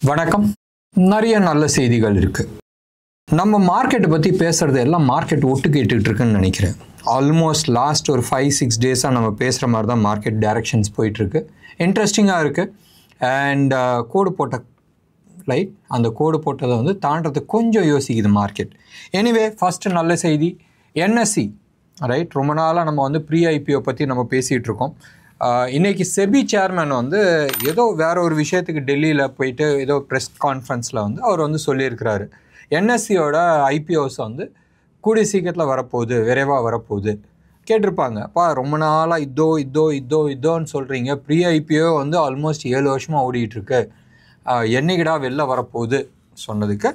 வணக்கம். நிறைய நல்ல செய்திகள் இருக்கு. நம்ம மார்க்கெட்டை பற்றி பேசுறது எல்லாம் மார்க்கெட் ஒட்டு கேட்டுட்டு இருக்குன்னு நினைக்கிறேன். ஆல்மோஸ்ட் லாஸ்ட் ஒரு 5-6 டேஸாக நம்ம பேசுகிற மாதிரி தான் மார்க்கெட் டைரக்ஷன்ஸ் போயிட்டுருக்கு. இன்ட்ரெஸ்டிங்காக இருக்குது. அண்ட் கோடு போட்ட லைட் அந்த கோடு போட்டதை வந்து தாண்டறதுக்கு கொஞ்சம் யோசிக்குது மார்க்கெட். எனிவே ஃபஸ்ட்டு நல்ல செய்தி என்எஸ்சி ரைட். ரொம்ப நாளாக நம்ம வந்து ப்ரீ ஐபிஓ பற்றி நம்ம பேசிகிட்டு இருக்கோம். இன்றைக்கி செபி சேர்மேன் வந்து ஏதோ வேறு ஒரு விஷயத்துக்கு டெல்லியில் போயிட்டு ஏதோ ப்ரெஸ் கான்ஃபரன்ஸில் வந்து அவர் வந்து சொல்லியிருக்கிறாரு, என்எஸ்சியோட ஐபிஓஸ் வந்து கூடிய சீக்கிரத்தில் வரப்போகுது, விரைவாக வரப்போகுது. கேட்டிருப்பாங்க, அப்பா ரொம்ப நாளாக இதோன்னு சொல்கிறீங்க, ப்ரீ ஐபிஓ வந்து ஆல்மோஸ்ட் 7 வருஷமாக ஓடிட்டுருக்கு, என்னைக்கிடா வெளில வரப்போகுது சொன்னதுக்கு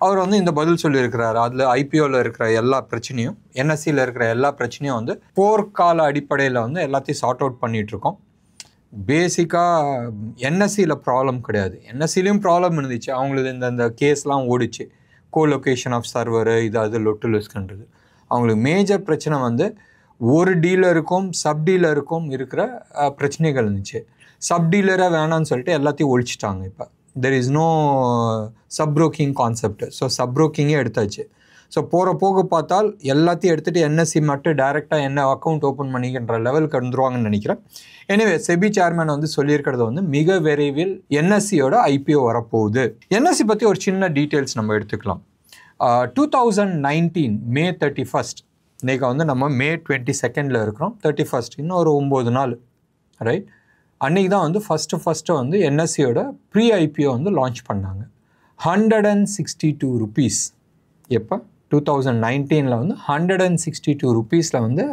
அவர் வந்து இந்த பதில் சொல்லியிருக்கிறாரு. அதில் ஐபிஓவில் இருக்கிற எல்லா பிரச்சனையும், என்எஸ்சியில் இருக்கிற எல்லா பிரச்சனையும் வந்து போர்க்கால அடிப்படையில் வந்து எல்லாத்தையும் சார்ட் அவுட் பண்ணிகிட்ருக்கோம். பேசிக்காக என்எஸ்சியில் ப்ராப்ளம் கிடையாது. என்எஸ்சிலையும் ப்ராப்ளம் இருந்துச்சு. அவங்களுக்கு இந்த கேஸ்லாம் ஓடிச்சு, கோலொகேஷன் ஆஃப் சர்வரு இது அது லொட்டுலுஸ்கன்றது. அவங்களுக்கு மேஜர் பிரச்சனை வந்து ஒரு டீலருக்கும் சப் டீலருக்கும் இருக்கிற பிரச்சனைகள் இருந்துச்சு. சப் டீலரை வேணான்னு சொல்லிட்டு எல்லாத்தையும் ஒழிச்சிட்டாங்க. இப்போ there is no sub-broking concept. So sub-brokingயே எடுத்தாச்சு. ஸோ போக பார்த்தால் எல்லாத்தையும் எடுத்துகிட்டு என்எஸ்சி மட்டும் டைரெக்டாக என்ன அக்கௌண்ட் ஓப்பன் பண்ணிக்கின்ற லெவலுக்கு வந்துருவாங்கன்னு நினைக்கிறேன். எனிவே செபி சேர்மேன் வந்து சொல்லியிருக்கிறது வந்து மிக விரைவில் என்எஸ்சியோட ஐபிஓ வரப்போகுது. என்எஸ்சி பற்றி ஒரு சின்ன டீட்டெயில்ஸ் நம்ம எடுத்துக்கலாம். 2019 May 31st, இன்றைக்கி வந்து நம்ம May 22nd இருக்கிறோம். 31st இன்னும் ஒரு 9 நாள் ரைட். அன்றைக்கி தான் வந்து ஃபஸ்ட்டு வந்து என்எஸ்சியோட ப்ரீ ஐபிஓ வந்து லான்ச் பண்ணாங்க. 162 rupees. எப்போ 2019 வந்து 162 rupeesல வந்து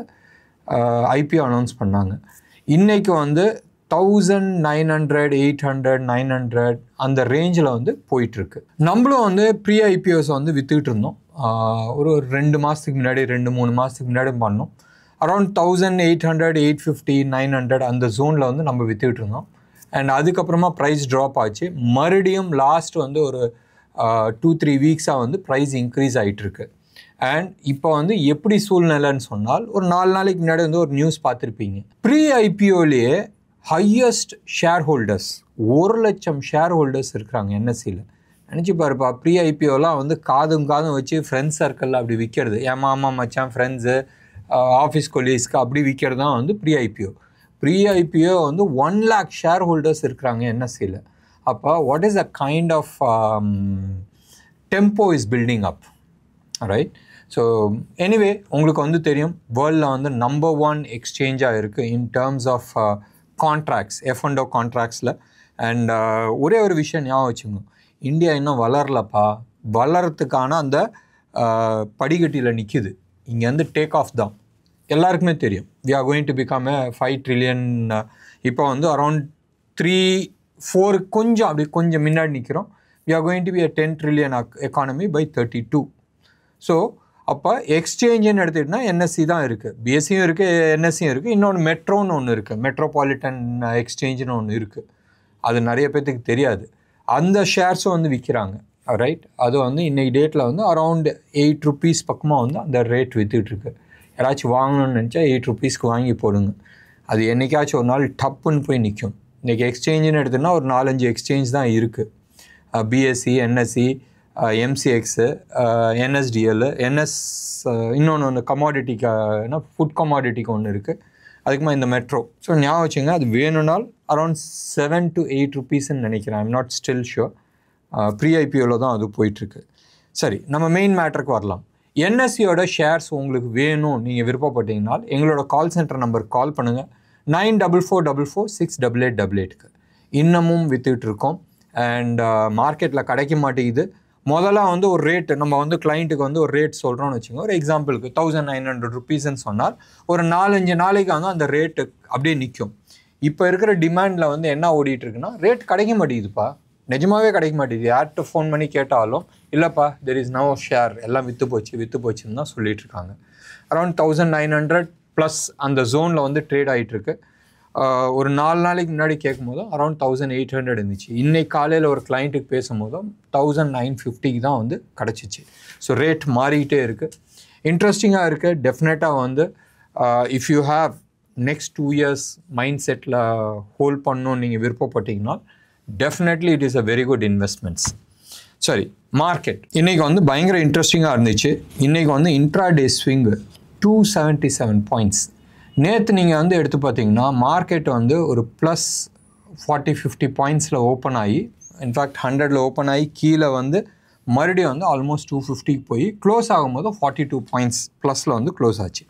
ஐபிஓ அனௌன்ஸ் பண்ணாங்க. இன்றைக்கி வந்து 1900, 800, 900 அந்த ரேஞ்சில் வந்து போயிட்டுருக்கு. நம்மளும் வந்து ப்ரீ ஐபிஓஸ் வந்து விற்றுக்கிட்டு இருந்தோம். ஒரு 2 மாதத்துக்கு முன்னாடி 2-3 மாதத்துக்கு முன்னாடி பண்ணோம். அரௌண்ட் 1800, 850, 900 அந்த ஜோனில் வந்து நம்ம விற்றுக்கிட்டு இருந்தோம். அண்ட் அதுக்கப்புறமா ப்ரைஸ் ட்ராப் ஆச்சு. மறுபடியும் லாஸ்ட் வந்து ஒரு 2-3 வீக்ஸாக வந்து ப்ரைஸ் இன்க்ரீஸ் ஆகிட்டுருக்கு. அண்ட் இப்போ வந்து எப்படி சூழ்நிலைன்னு சொன்னால், ஒரு 4 நாளைக்கு முன்னாடி வந்து ஒரு நியூஸ் பார்த்துருப்பீங்க. ப்ரீ ஐபிஓலேயே ஹையஸ்ட் ஷேர் ஹோல்டர்ஸ் 1 லட்சம் ஷேர் ஹோல்டர்ஸ் இருக்கிறாங்க என்எஸ்சியில். நினச்சி பாருப்பா, ப்ரீ ஐபிஓலாம் வந்து காதும் வச்சு ஃப்ரெண்ட்ஸ் சர்க்கிளில் அப்படி விற்கிறது, என் மாமா மச்சான் ஃப்ரெண்ட்ஸு ஆஃபீஸ் கொலீஸ்க்கு அப்படி விற்கிறது தான் வந்து ப்ரீ ஐபிஓ. ப்ரீ ஐபிஓ வந்து 1 lakh ஷேர் ஹோல்டர்ஸ் இருக்கிறாங்க என்எஸ்சியில். அப்போ what is a kind of tempo is building up right. So anyway உங்களுக்கு வந்து தெரியும், வேர்ல்டில் வந்து நம்பர் 1 எக்ஸ்சேஞ்சாக இருக்குது in terms of contracts, F&O கான்ட்ராக்ட்ஸில். அண்ட் ஒரே ஒரு விஷயம் ஞாபகம் வச்சுங்க, இந்தியா இன்னும் வளரலப்பா. வளர்கிறதுக்கான அந்த படிக்கட்டியில் நிற்கிது. இங்கேருந்து டேக் ஆஃப் தான். எல்லாருக்குமே தெரியும், we are going to become a 5 trillion. இப்போ வந்து அரௌண்ட் 3-4 கொஞ்சம் முன்னாடி நிற்கிறோம். we are going to be a 10 trillion economy by 32. So அப்போ எக்ஸ்சேஞ்சுன்னு எடுத்துக்கிட்டோன்னா என்எஸ்சி தான் இருக்குது, பிஎஸ்சியும் இருக்குது, என்எஸ்சியும் இருக்குது. இன்னொன்று மெட்ரோன்னு ஒன்று இருக்குது, மெட்ரோபாலிட்டன் எக்ஸ்சேஞ்சுன்னு ஒன்று இருக்குது. அது நிறைய பேர்த்துக்கு தெரியாது. அந்த ஷேர்ஸும் வந்து விற்கிறாங்க ரைட். அது வந்து இன்றைக்கி டேட்டில் வந்து அரௌண்ட் 8 rupees பக்கமாக வந்து அந்த ரேட் விற்றுட்ருக்கு. யாராச்சும் வாங்கணும்னு நினச்சா 8 rupeesக்கு வாங்கி போடுங்க. அது என்றைக்காச்சும் ஒரு நாள் டப்புன்னு போய் நிற்கும். இன்றைக்கி எக்ஸ்சேஞ்சுன்னு எடுத்தோன்னா ஒரு 4-5 எக்ஸ்சேஞ்ச் தான் இருக்குது. பிஎஸ்சி, என்எஸ்சி, எம்சிஎக்ஸு, என்எஸ்டிஎல், இன்னொன்று கமாடிட்டிக்கு ஃபுட் கமாடிட்டிக்கு ஒன்று இருக்குது. அதுக்குமா இந்த மெட்ரோ. ஸோ ஞாபகம் வச்சுங்க, அது வேணும்னால் அரௌண்ட் 7 to 8 rupeesன்னு நினைக்கிறேன். I'm not still sure. Pre ஐபிஓவில் தான் அது போயிட்டுருக்கு. சரி, நம்ம மெயின் மேட்டருக்கு வரலாம். என்எஸ்சியோட ஷேர்ஸ் உங்களுக்கு வேணும், நீங்கள் விருப்பப்பட்டீங்கனால் எங்களோட கால் சென்டர் நம்பருக்கு கால் பண்ணுங்கள். 9444468888க்கு இன்னமும் விற்றுட்ருக்கோம். அண்ட் மார்க்கெட்டில் கிடைக்க மாட்டேங்குது. முதல்ல வந்து ஒரு ரேட்டு நம்ம வந்து கிளைண்ட்டுக்கு வந்து ஒரு ரேட் சொல்கிறோன்னு வச்சுக்கோங்க. ஒரு எக்ஸாம்பிளுக்கு 1900 rupeesன்னு சொன்னால் ஒரு 4-5 நாளைக்கு வந்து அந்த ரேட்டு அப்படியே நிற்கும். இப்போ இருக்கிற டிமாண்டில் வந்து என்ன ஓடிட்டுருக்குன்னா, ரேட் கிடைக்க மாட்டேங்குதுப்பா, நிஜமாகவே கிடைக்க மாட்டேங்குது. யார்கிட்ட ஃபோன் பண்ணி கேட்டாலும் இல்லைப்பா தெர் இஸ் நோ ஷேர், எல்லாம் விற்று போச்சுன்னு தான் சொல்லிகிட்ருக்காங்க. அரௌண்ட் 1900+ அந்த ஜோனில் வந்து ட்ரேட் ஆகிட்டுருக்கு. ஒரு 4 நாளைக்கு முன்னாடி கேட்கும் போதும் அரௌண்ட் 1800 இருந்துச்சு. இன்றைக்கி காலையில் ஒரு கிளைண்ட்டுக்கு பேசும்போதும் 1950க்கு தான் வந்து கிடச்சிச்சு. ஸோ ரேட் மாறிக்கிட்டே இருக்குது. இன்ட்ரெஸ்டிங்காக இருக்குது. டெஃபினட்டாக வந்து if you have next 2 years mind settle hold பண்ணணும்னு நீங்கள் விருப்பப்பட்டீங்கன்னா definitely it is a very good investments. சரி, மார்க்கெட் இன்றைக்கி வந்து பயங்கர இன்ட்ரெஸ்டிங்காக இருந்துச்சு. இன்றைக்கி வந்து இன்ட்ராடே ஸ்விங்கு 277 பாயிண்ட்ஸ். நேற்று நீங்கள் வந்து எடுத்து பார்த்தீங்கன்னா மார்க்கெட் வந்து ஒரு ப்ளஸ் 40-50 பாயிண்ட்ஸில் ஓப்பன் ஆகி, இன்ஃபேக்ட் 100ல் ஓப்பன் ஆகி கீழே வந்து மறுபடியும் வந்து ஆல்மோஸ்ட் 250க்கு போய் க்ளோஸ் ஆகும்போது 42 பாயிண்ட்ஸ் ப்ளஸில் வந்து க்ளோஸ் ஆச்சு.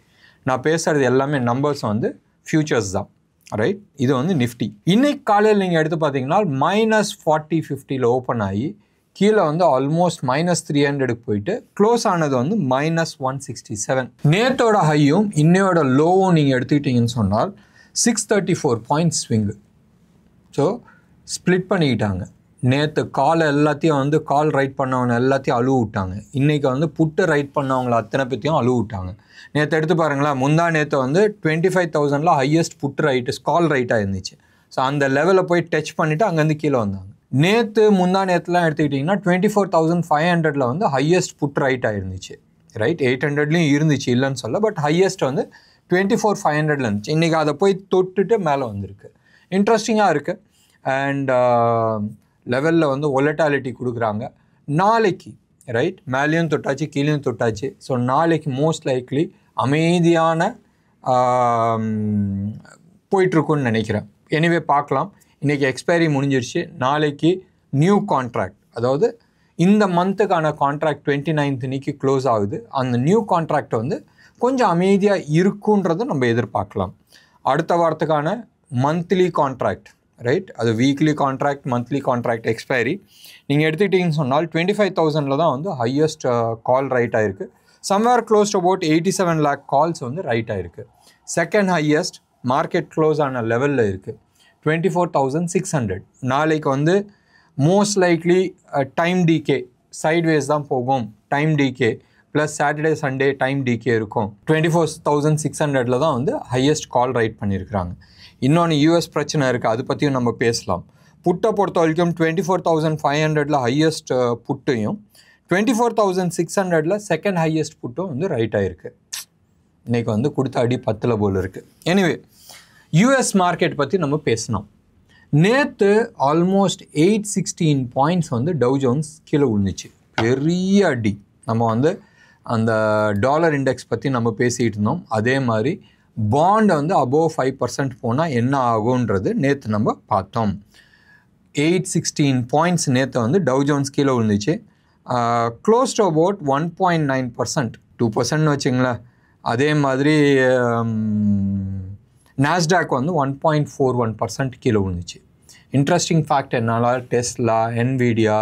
நான் பேசுகிறது எல்லாமே நம்பர்ஸ் வந்து ஃபியூச்சர்ஸ் தான், ரைட்? இது வந்து நிஃப்டி. இன்னைக்கு காலையில் நீங்கள் எடுத்து பார்த்தீங்கன்னா -40-50ல் ஓப்பன் ஆகி கீழே வந்து ஆல்மோஸ்ட் -300க்கு போயிட்டு க்ளோஸ் ஆனது வந்து -167. நேத்தோட ஹையும் இன்னையோட லோவும் நீங்கள் எடுத்துக்கிட்டீங்கன்னு சொன்னால் 634 பாயிண்ட்ஸ் ஸ்விங்கு. ஸோ ஸ்ப்ளிட் பண்ணிக்கிட்டாங்க. நேற்று கால் எல்லாத்தையும் வந்து கால் ரைட் பண்ணவங்க எல்லாத்தையும் அழுவு விட்டாங்க. இன்றைக்கி வந்து புட்டு ரைட் பண்ணவங்கள அத்தனை பற்றியும் அழுவு விட்டாங்க. நேற்று எடுத்து பாருங்களேன், முந்தா நேற்று வந்து 25,000ல் ஹையஸ்ட் புட்டு ரைட்டு கால் ரைட்டாக இருந்துச்சு. ஸோ அந்த லெவலில் போய் டச் பண்ணிவிட்டு அங்கேருந்து கீழே வந்தாங்க. நேற்று முந்தா நேற்றுலாம் எடுத்துக்கிட்டிங்கன்னா 24,500ல் வந்து ஹையஸ்ட் புட் ரைட்டாக இருந்துச்சு, ரைட்? 800லேயும் இருந்துச்சு, இல்லைன்னு சொல்ல, பட் ஹையஸ்ட் வந்து 24,500ல் இருந்துச்சு. இன்றைக்கி அதை போய் தொட்டுட்டு மேலே வந்திருக்கு. இன்ட்ரெஸ்டிங்காக இருக்குது. அண்ட் லெவலில் வந்து ஒலட்டாலிட்டி கொடுக்குறாங்க. நாளைக்கு ரைட் மேலேயும் தொட்டாச்சு கீழேயும் தொட்டாச்சு. ஸோ நாளைக்கு மோஸ்ட் லைக்லி அமைதியான போயிட்டுருக்குன்னு நினைக்கிறேன். எனிவே பார்க்கலாம். இன்றைக்கி எக்ஸ்பைரி முடிஞ்சிருச்சு. நாளைக்கு நியூ கான்ட்ராக்ட், அதாவது இந்த மந்த்துக்கான கான்ட்ராக்ட் 29th அன்னைக்கு க்ளோஸ் ஆகுது. அந்த நியூ கான்ட்ராக்ட் வந்து கொஞ்சம் அமைதியாக இருக்குன்றதை நம்ம எதிர்பார்க்கலாம். அடுத்த வாரத்துக்கான மந்த்லி கான்ட்ராக்ட், ரைட்? அது weekly contract, monthly contract expiry நீங்கள் எடுத்துக்கிட்டிங்கன்னு சொன்னால் 25,000ல் தான் வந்து ஹையஸ்ட் கால் ரைட் ஆகிருக்கு. Somewhere close to about 87 lakh calls வந்து ரைட் ஆகிருக்கு. செகண்ட் ஹையஸ்ட் மார்க்கெட் க்ளோஸ் ஆன லெவலில் இருக்குது 24,600. நாளைக்கு வந்து most likely time decay sideways தான் போகும். Time decay plus Saturday Sunday time decay இருக்கும். 24,600ல் தான் வந்து ஹையஸ்ட் கால் ரைட் பண்ணியிருக்கிறாங்க. இன்னொன்று யூஎஸ் பிரச்சனை இருக்குது, அது பற்றியும் நம்ம பேசலாம். புட்டை பொறுத்த வரைக்கும் 24,500ல் ஹையஸ்ட் புட்டையும் 24,600ல் செகண்ட் ஹையஸ்ட் புட்டும் வந்து ரைட் ஆகிருக்கு. இன்றைக்கி வந்து கொடுத்த அடி 10ல் போல் இருக்குது. எனிவே யூஎஸ் மார்க்கெட் பற்றி நம்ம பேசினோம். நேற்று ஆல்மோஸ்ட் 816 பாயிண்ட்ஸ் வந்து டவ் ஜோன்ஸ் கீழே விழுந்துச்சு. பெரிய அடி. நம்ம வந்து அந்த டாலர் இண்டெக்ஸ் பற்றி நம்ம பேசிகிட்டு இருந்தோம். அதே மாதிரி பாண்ட் வந்து அபோவ் 5% போனால் என்ன ஆகுன்றது நேற்று நம்ம பார்த்தோம். 816 பாயிண்ட்ஸ் நேற்று வந்து டவ் ஜோன்ஸ் கீழே விழுந்துச்சு. க்ளோஸ் டு அபவுட் 1.9%, 2% வச்சுங்களேன். அதே மாதிரி நாஸ்டாக் வந்து 1.41% கீழே விழுந்துச்சு. இன்ட்ரெஸ்டிங் ஃபேக்ட் என்னால் டெஸ்லா, என்விடியா,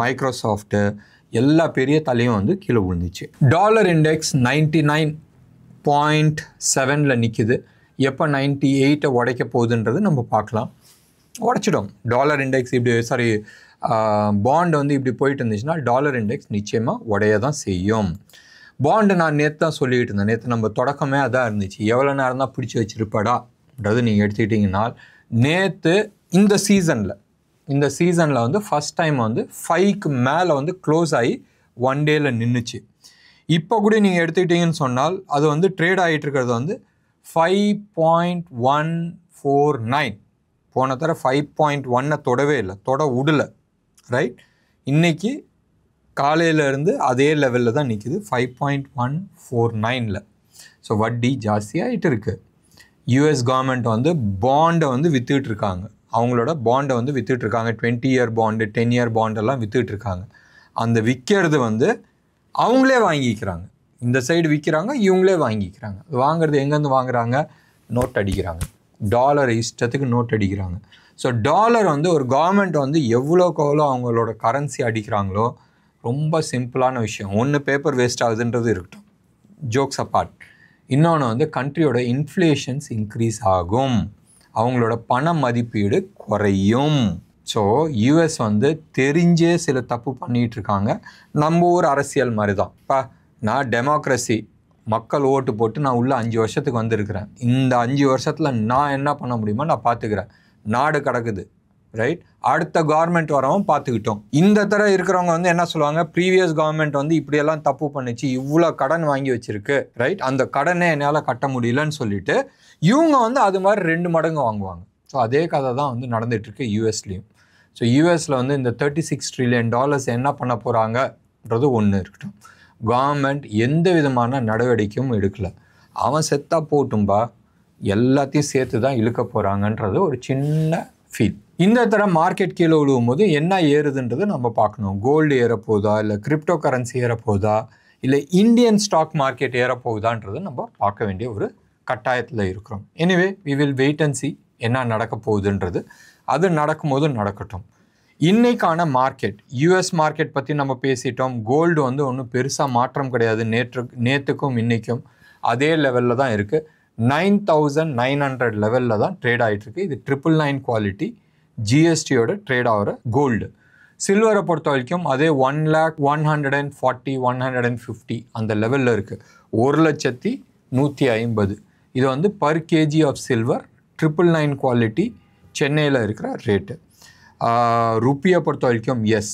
மைக்ரோசாஃப்ட்டு எல்லா பெரிய தலையும் வந்து கீழே விழுந்துச்சு. டாலர் இண்டெக்ஸ் 99.7ல் நிற்கிது. எப்போ 98 உடைக்க போகுதுன்றது நம்ம பார்க்கலாம். உடைச்சிடும். டாலர் இண்டெக்ஸ் இப்படி பாண்ட் வந்து இப்படி போயிட்டு இருந்துச்சுன்னா டாலர் இண்டெக்ஸ் நிச்சயமாக உடைய தான் செய்யும். பாண்டு நான் நேற்று தான் சொல்லிக்கிட்டு இருந்தேன். நேற்று நம்ம தொடக்கமே அதான் இருந்துச்சு. எவ்வளோ நேரம் தான் பிடிச்சி வச்சுருப்பாடான்றது நீங்கள் எடுத்துக்கிட்டிங்கன்னா நேற்று இந்த சீசனில் வந்து ஃபஸ்ட் டைம் வந்து 5க்கு மேலே வந்து க்ளோஸ் ஆகி 1 டேயில் நின்றுச்சு. இப்போ கூட நீங்கள் எடுத்துக்கிட்டிங்கன்னு சொன்னால் அது வந்து ட்ரேட் ஆகிட்டு இருக்கிறது வந்து 5.149. போன தர 5.1 தொடவே இல்லை, விடலை, ரைட்? இன்றைக்கி காலையிலேருந்து அதே லெவலில் தான் நிற்கிது 5.149ல். ஸோ வட்டி ஜாஸ்தியாகிட்டு இருக்குது. யூஎஸ் கவர்மெண்ட் வந்து பாண்டை வந்து விற்றுட்ருக்காங்க. அவங்களோட பாண்டை வந்து விற்றுட்ருக்காங்க. 20 year பாண்டு, 10 year பாண்டெல்லாம் விற்றுட்ருக்காங்க. அந்த விற்கிறது வந்து அவங்களே வாங்கிக்கிறாங்க. இந்த சைடு விற்கிறாங்க, இவங்களே வாங்கிக்கிறாங்க. வாங்குறது எங்கேருந்து வாங்குறாங்க? நோட் அடிக்கிறாங்க. டாலர் இஷ்டத்துக்கு நோட் அடிக்கிறாங்க. ஸோ டாலர் வந்து ஒரு கவர்மெண்ட் வந்து எவ்வளோக்கு எவ்வளோ அவங்களோட கரன்சி அடிக்கிறாங்களோ ரொம்ப சிம்பிளான விஷயம். ஒன்று பேப்பர் வேஸ்ட் ஆகுதுன்றது இருக்கட்டும், ஜோக்ஸ் அப்பார்ட். இன்னொன்று வந்து கண்ட்ரியோட இன்ஃப்ளேஷன்ஸ் இன்க்ரீஸ் ஆகும், அவங்களோட பண மதிப்பீடு குறையும். ஸோ யூஎஸ் வந்து தெரிஞ்சே சில தப்பு பண்ணிகிட்ருக்காங்க. நம்ம ஊர் அரசியல் மாதிரி தான். இப்போ நான் டெமோக்ரஸி, மக்கள் ஓட்டு போட்டு நான் உள்ள 5 வருஷத்துக்கு வந்திருக்கிறேன். இந்த 5 வருஷத்தில் நான் என்ன பண்ண முடியுமோ நான் பார்த்துக்கிறேன். நாடு கிடக்குது, ரைட்? அடுத்த கவர்மெண்ட் வரவும் பார்த்துக்கிட்டோம். இந்த தர இருக்கிறவங்க வந்து என்ன சொல்லுவாங்க? ப்ரீவியஸ் கவர்மெண்ட் வந்து இப்படியெல்லாம் தப்பு பண்ணிச்சு, இவ்வளோ கடன் வாங்கி வச்சிருக்கு, ரைட்? அந்த கடனை என்னால் கட்ட முடியலன்னு சொல்லிட்டு இவங்க வந்து அது மாதிரி 2 மடங்கு வாங்குவாங்க. ஸோ அதே கதை தான் வந்து நடந்துகிட்ருக்கு யூஎஸ்லேயும். ஸோ யூஎஸில் வந்து இந்த $36 trillion என்ன பண்ண போகிறாங்கன்றது ஒன்று இருக்கட்டும். கவர்மெண்ட் எந்த விதமான நடவடிக்கையும் எடுக்கலை. அவன் செத்தா போட்டும்பா, எல்லாத்தையும் சேர்த்து தான் இழுக்க போகிறாங்கன்றது ஒரு சின்ன ஃபீல். இந்த தடவை மார்க்கெட் கீழே விழுவும் போது என்ன ஏறுதுன்றது நம்ம பார்க்கணும். கோல்டு ஏறப்போகுதா, இல்லை கிரிப்டோ கரன்சி ஏறப்போகுதா, இல்லை இந்தியன் ஸ்டாக் மார்க்கெட் ஏறப்போகுதான்றது நம்ம பார்க்க வேண்டிய ஒரு கட்டாயத்தில் இருக்கிறோம். Anyway we will wait and see என்ன நடக்க போகுதுன்றது. அது நடக்கும்போது நடக்கட்டும். இன்னைக்கான மார்க்கெட், யூஎஸ் மார்க்கெட் பற்றி நம்ம பேசிட்டோம். கோல்டு வந்து ஒன்றும் பெருசாக மாற்றம் கிடையாது. நேற்றுக்கும் இன்றைக்கும் அதே லெவலில் தான் இருக்குது. 9,900 லெவலில் தான் ட்ரேட் ஆகிட்டுருக்கு. இது 999 குவாலிட்டி ஜிஎஸ்டியோட ட்ரேட் ஆகிற கோல்டு. சில்வரை பொறுத்த வரைக்கும் அதே 1,140, 150 அந்த லெவலில் இருக்குது. 1,150,000 இது வந்து per kg of silver 999 quality சென்னையில் இருக்கிற ரேட்டு. ருப்பியை பொறுத்த வரைக்கும் எஸ்,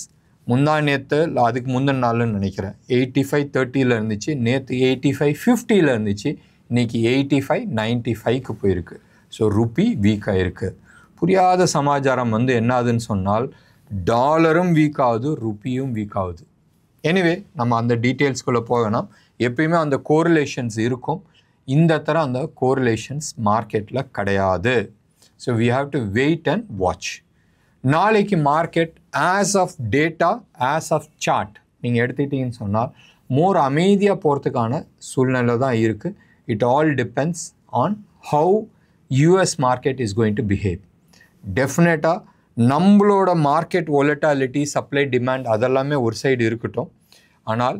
நேற்று அதுக்கு முந்தின நாள்னு நினைக்கிறேன் 85.30 இருந்துச்சு. நேற்று 85.50 இருந்துச்சு. இன்றைக்கி 85.95க்கு போயிருக்கு. ஸோ ருப்பி வீக்காக இருக்குது. புரியாத சமாச்சாரம் வந்து என்னாதுன்னு சொன்னால் டாலரும் வீக் ஆகுது, ருப்பியும் வீக் ஆகுது. எனிவே நம்ம அந்த டீட்டெயில்ஸ்குள்ளே போகணும். எப்பயுமே அந்த கோரிலேஷன்ஸ் இருக்கும். இந்த தர அந்த கோரிலேஷன்ஸ் மார்க்கெட்டில் கிடையாது. So we have to wait and watch. நாளைக்கு market as of data, as of chart நீங்கள் எடுத்துக்கிட்டீங்கன்னு சொன்னால் மோர் அமைதியாக போகிறதுக்கான சூழ்நிலை தான் இருக்குது. It all depends on how US market is going to behave. டெஃபினட்டாக நம்மளோட மார்க்கெட் வொலட்டாலிட்டி, சப்ளை, டிமாண்ட் அதெல்லாமே ஒரு சைடு இருக்கட்டும். ஆனால்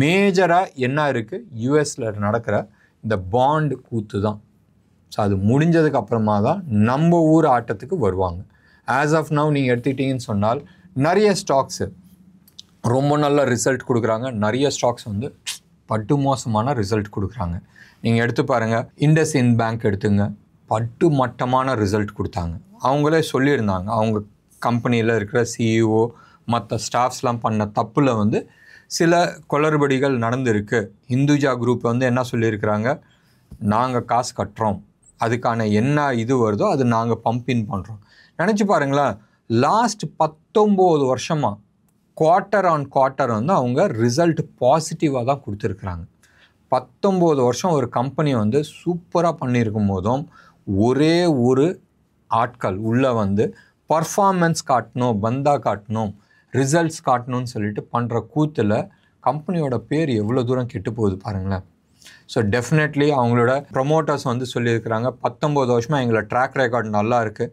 மேஜராக என்ன இருக்குது, யூஎஸில் நடக்கிற இந்த பாண்டு கூத்து தான். ஸோ அது முடிஞ்சதுக்கு அப்புறமா தான் நம்ம ஊர் ஆட்டத்துக்கு வருவாங்க. ஆஸ் ஆஃப் நவ் நீங்கள் எடுத்துக்கிட்டிங்கன்னு சொன்னால் நிறைய ஸ்டாக்ஸு ரொம்ப நல்ல ரிசல்ட் கொடுக்குறாங்க. நிறைய ஸ்டாக்ஸ் வந்து பட்டு மோசமான ரிசல்ட் கொடுக்குறாங்க. நீங்கள் எடுத்து பாருங்கள், இண்டஸ்இண்ட் பேங்க் எடுத்துங்க, பட்டு மட்டமான ரிசல்ட் கொடுத்தாங்க. அவங்களே சொல்லியிருந்தாங்க அவங்க கம்பெனியில் இருக்கிற சிஇஓ மற்ற ஸ்டாஃப்ஸ்லாம் பண்ண தப்பில் வந்து சில குளறுபடிகள் நடந்திருக்கு. ஹிந்துஜா குரூப் வந்து என்ன சொல்லியிருக்கிறாங்க, நாங்கள் காசு கட்டுறோம், அதுக்கான என்ன இது வருதோ அது நாங்கள் பம்பின் பண்ணுறோம். நினச்சி பாருங்களேன், லாஸ்ட் 19 வருஷமாக குவார்ட்டர் ஆன் குவார்ட்டர் வந்து அவங்க ரிசல்ட் பாசிட்டிவாக தான் கொடுத்துருக்குறாங்க. 19 வருஷம் ஒரு கம்பெனி வந்து சூப்பராக பண்ணியிருக்கும் போதும் ஒரே ஒரு ஆட்கள் உள்ளே வந்து பர்ஃபார்மன்ஸ் காட்டணும், பந்தா காட்டணும், ரிசல்ட்ஸ் காட்டணும்னு சொல்லிட்டு பண்ணுற கூத்தில் கம்பெனியோட பேர் எவ்வளோ தூரம் கெட்டு போகுது பாருங்களேன். ஸோ டெஃபினெட்லி அவங்களோட ப்ரொமோட்டர்ஸ் வந்து சொல்லியிருக்கிறாங்க, 19 வருஷமாக எங்களோட ட்ராக் ரெக்கார்ட் நல்லா இருக்குது,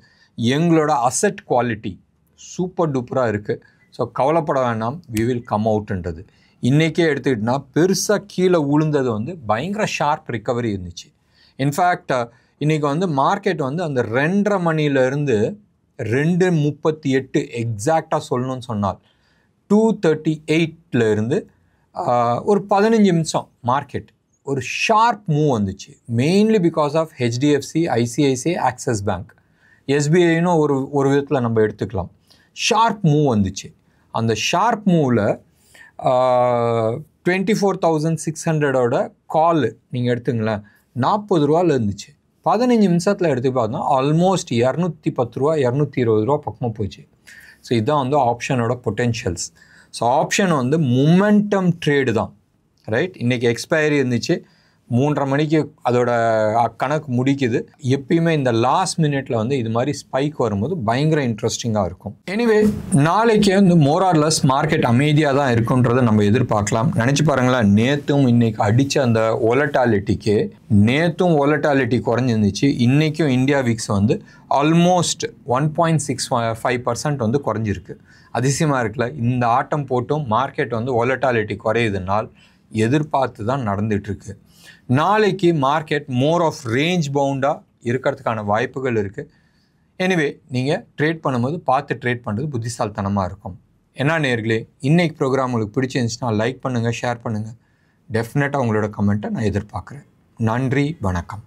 எங்களோட அசெட் குவாலிட்டி சூப்பர் டூப்பராக இருக்குது, ஸோ கவலைப்பட வேண்டாம், வி வில் கம் அவுட்ன்றது. இன்றைக்கே எடுத்துக்கிட்டோன்னா பெருசாக கீழே விழுந்தது வந்து பயங்கர ஷார்ப் ரிக்கவரி இருந்துச்சு. இன்ஃபேக்ட் இன்றைக்கி வந்து மார்க்கெட் வந்து அந்த 2:30 மணிலேருந்து 2:38 எக்ஸாக்டாக சொல்லணும்னு சொன்னால் 2:38 இருந்து ஒரு 15 நிமிஷம் மார்க்கெட் ஒரு ஷார்ப் மூவ் வந்துச்சு. Mainly because of HDFC, ICICI, Axis bank, எஸ்பிஐன்னு ஒரு விதத்தில் நம்ம எடுத்துக்கலாம். ஷார்ப் மூவ் வந்துச்சு. அந்த ஷார்ப் மூவில் 24,600ஓட கால் நீங்கள் எடுத்துங்களேன், 40 ரூபாயில் இருந்துச்சு. 15 நிமிஷத்தில் எடுத்து பார்த்தோம்னா ஆல்மோஸ்ட் 210 ரூபா, 220 ரூபா பக்கமாக போச்சு. ஸோ இதுதான் வந்து ஆப்ஷனோட பொட்டென்ஷியல்ஸ். ஸோ ஆப்ஷன் வந்து மொமெண்டம் ட்ரேடு தான், ரைட். இன்றைக்கி எக்ஸ்பைரி இருந்துச்சு, 3:30 மணிக்கு அதோட கணக்கு முடிக்குது. எப்பயுமே இந்த லாஸ்ட் மினிட்ல வந்து இது மாதிரி ஸ்பைக் வரும்போது பயங்கர இன்ட்ரெஸ்டிங்காக இருக்கும். எனிவே நாளைக்கு வந்து மோரார்லெஸ் மார்க்கெட் அமைதியாக தான் இருக்குன்றதை நம்ம எதிர்பார்க்கலாம். நினச்சி பாருங்களேன், நேற்றும் இன்னைக்கு அடித்த அந்த ஒலட்டாலிட்டிக்கு, நேற்றும் ஒலட்டாலிட்டி குறைஞ்சிருந்துச்சு. இன்றைக்கும் இந்தியா விக்ஸ் வந்து ஆல்மோஸ்ட் 1.65% வந்து குறைஞ்சிருக்கு. அதிசயமாக இருக்குல்ல. இந்த ஆட்டம் போட்டும் மார்க்கெட் வந்து ஒலட்டாலிட்டி குறையுதுனால் எதிர்பார்த்து தான் நடந்துகிட்ருக்கு. நாளைக்கு மார்க்கெட் மோர் ஆஃப் ரேஞ்ச் பவுண்டாக இருக்கிறதுக்கான வாய்ப்புகள் இருக்குது. எனிவே நீங்கள் ட்ரேட் பண்ணும்போது பார்த்து ட்ரேட் பண்ணுறது புத்திசாலித்தனமாக இருக்கும். என்ன நேயர்களே, இன்றைக்கி ப்ரோக்ராம் உங்களுக்கு பிடிச்சிருந்துச்சுன்னா லைக் பண்ணுங்கள், ஷேர் பண்ணுங்கள். டெஃபினட்டாக உங்களோட கமெண்ட்டை நான் எதிர்பார்க்குறேன். நன்றி, வணக்கம்.